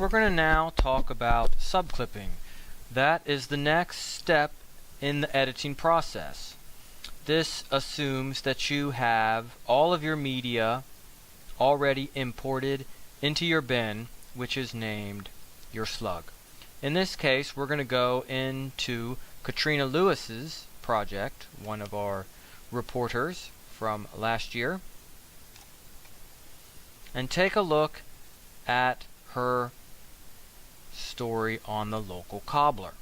We're going to now talk about subclipping. That is the next step in the editing process. This assumes that you have all of your media already imported into your bin, which is named your slug. In this case, we're going to go into Katrina Lewis's project, one of our reporters from last year, and take a look at her story on the local cobbler.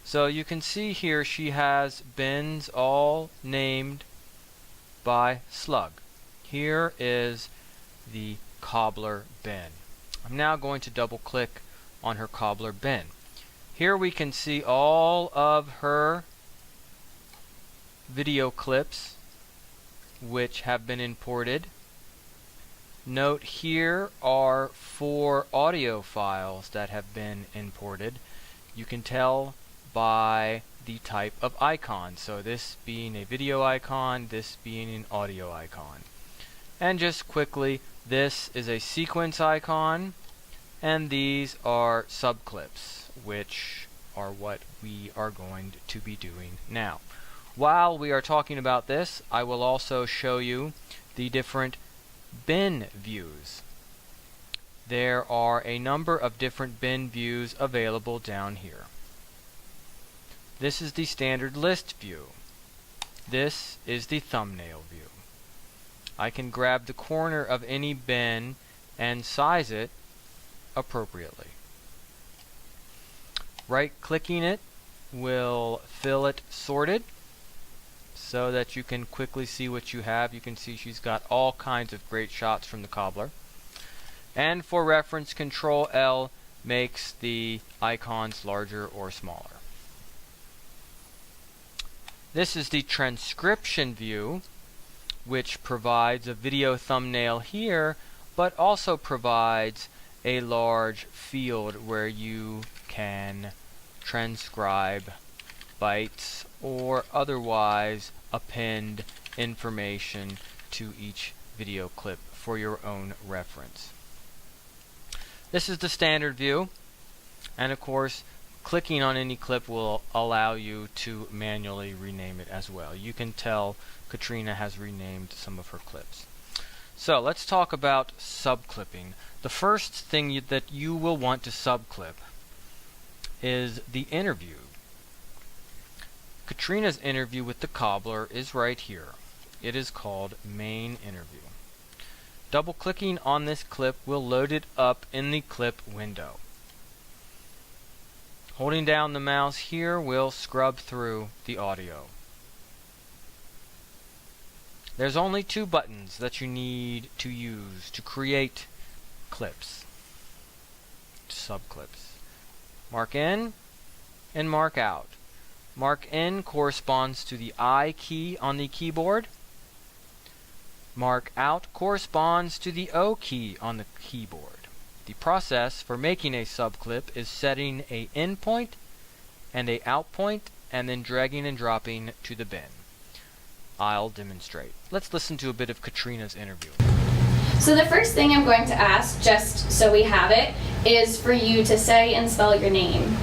So you can see here she has bins all named by slug. Here is the cobbler bin. I'm now going to double click on her cobbler bin. Here we can see all of her video clips which have been imported. Note here are 4 audio files that have been imported. You can tell by the type of icon. So this being a video icon, this being an audio icon. And just quickly, this is a sequence icon, and these are subclips, which are what we are going to be doing now. While we are talking about this, I will also show you the different bin views. There are a number of different bin views available down here. This is the standard list view. This is the thumbnail view. I can grab the corner of any bin and size it appropriately. Right-clicking it will fill it sorted so that you can quickly see what you have. You can see she's got all kinds of great shots from the cobbler. And for reference, Control L makes the icons larger or smaller. This is the transcription view, which provides a video thumbnail here, but also provides a large field where you can transcribe bytes or otherwise append information to each video clip for your own reference. This is the standard view, and of course clicking on any clip will allow you to manually rename it as well. You can tell Katrina has renamed some of her clips. So let's talk about subclipping. The first thing that you will want to subclip is the interview. Katrina's interview with the cobbler is right here. It is called Main Interview. Double-clicking on this clip will load it up in the clip window. Holding down the mouse here will scrub through the audio. There's only 2 buttons that you need to use to create clips, subclips. Mark in and mark out. Mark in corresponds to the I key on the keyboard. Mark out corresponds to the O key on the keyboard. The process for making a subclip is setting a in point and a out point and then dragging and dropping to the bin. I'll demonstrate. Let's listen to a bit of Katrina's interview. So the first thing I'm going to ask, just so we have it, is for you to say and spell your name.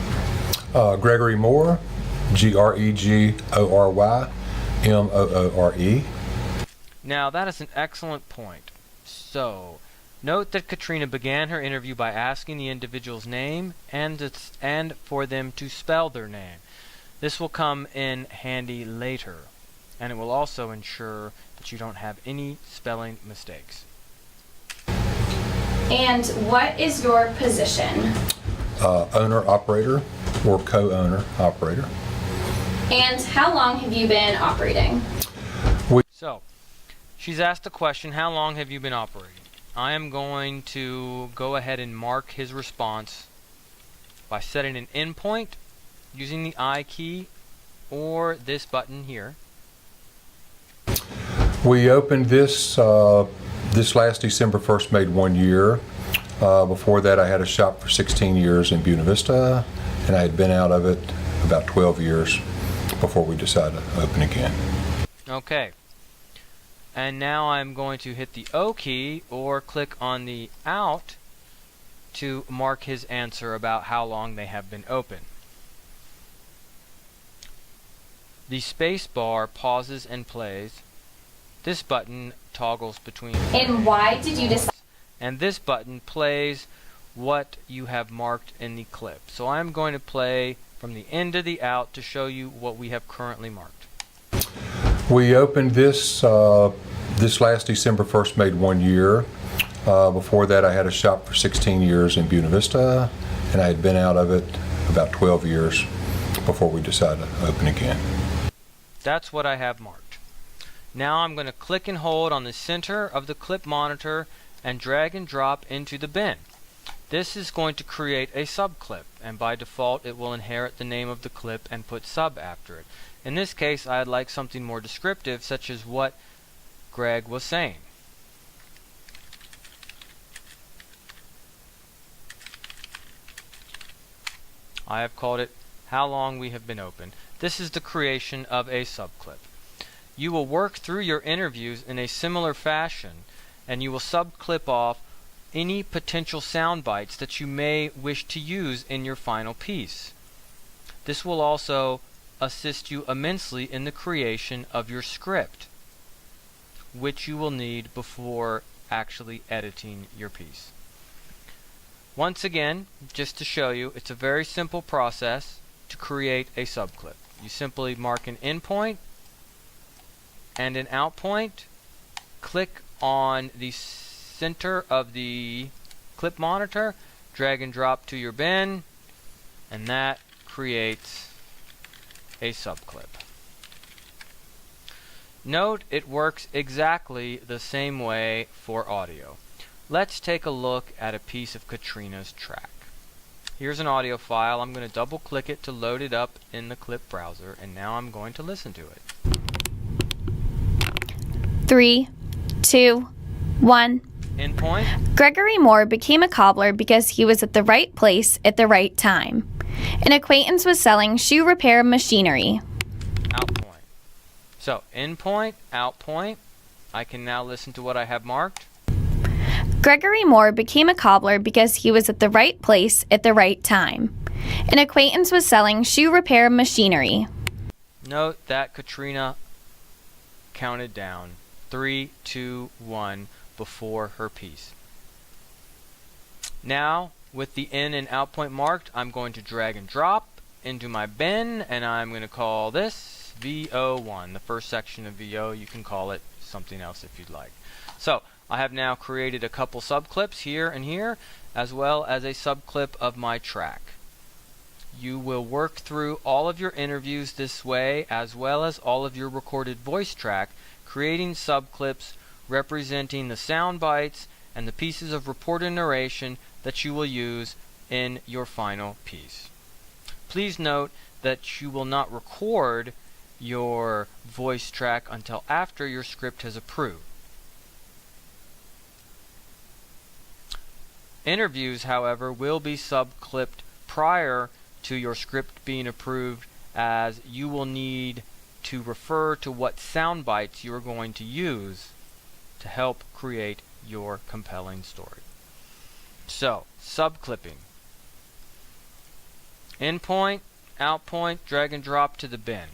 Gregory Moore, Gregory Moore. Now that is an excellent point. So, note that Katrina began her interview by asking the individual's name and for them to spell their name. This will come in handy later, and it will also ensure that you don't have any spelling mistakes. And what is your position? Owner-operator or co-owner-operator. And how long have you been operating? So, she's asked the question, how long have you been operating? I am going to go ahead and mark his response by setting an in point using the I key or this button here. We opened this last December 1st, made 1 year. Before that I had a shop for 16 years in Buena Vista, and I had been out of it about 12 years before we decided to open again. Okay. And now I'm going to hit the O key or click on the out to mark his answer about how long they have been open. The space bar pauses and plays. This button toggles between And why did you decide? and this button plays what you have marked in the clip. So I'm going to play from the end to the out to show you what we have currently marked. We opened this last December 1st made 1 year. Before that I had a shop for 16 years in Buena Vista, and I had been out of it about 12 years before we decided to open again. That's what I have marked. Now I'm going to click and hold on the center of the clip monitor and drag and drop into the bin. This is going to create a subclip, and by default it will inherit the name of the clip and put sub after it. In this case I'd like something more descriptive, such as what Greg was saying. I have called it how long we have been open. This is the creation of a subclip. You will work through your interviews in a similar fashion, and you will subclip off any potential sound bites that you may wish to use in your final piece. This will also assist you immensely in the creation of your script, which you will need before actually editing your piece. Once again, just to show you, it's a very simple process to create a subclip. You simply mark an in point and an out point, click on the center of the clip monitor, drag and drop to your bin, and that creates a subclip. Note it works exactly the same way for audio. Let's take a look at a piece of Katrina's track. Here's an audio file. I'm going to double click it to load it up in the clip browser, and now I'm going to listen to it. 3, 2, 1. In point, Gregory Moore became a cobbler because he was at the right place at the right time. An acquaintance was selling shoe repair machinery. out point. So, in point, out point. I can now listen to what I have marked. Gregory Moore became a cobbler because he was at the right place at the right time. An acquaintance was selling shoe repair machinery. Note that Katrina counted down 3, 2, 1 before her piece. Now, with the in and out point marked, I'm going to drag and drop into my bin, and I'm going to call this VO1, the first section of VO. You can call it something else if you'd like. So, I have now created a couple subclips here and here, as well as a subclip of my track. You will work through all of your interviews this way, as well as all of your recorded voice track, creating subclips representing the sound bites and the pieces of reported narration that you will use in your final piece. Please note that you will not record your voice track until after your script has approved. Interviews, however, will be subclipped prior to your script being approved, as you will need to refer to what sound bites you are going to use to help create your compelling story. So, subclipping. In point, out point, drag and drop to the bin.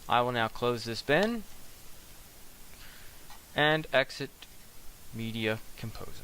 I will now close this bin and exit Media Composer.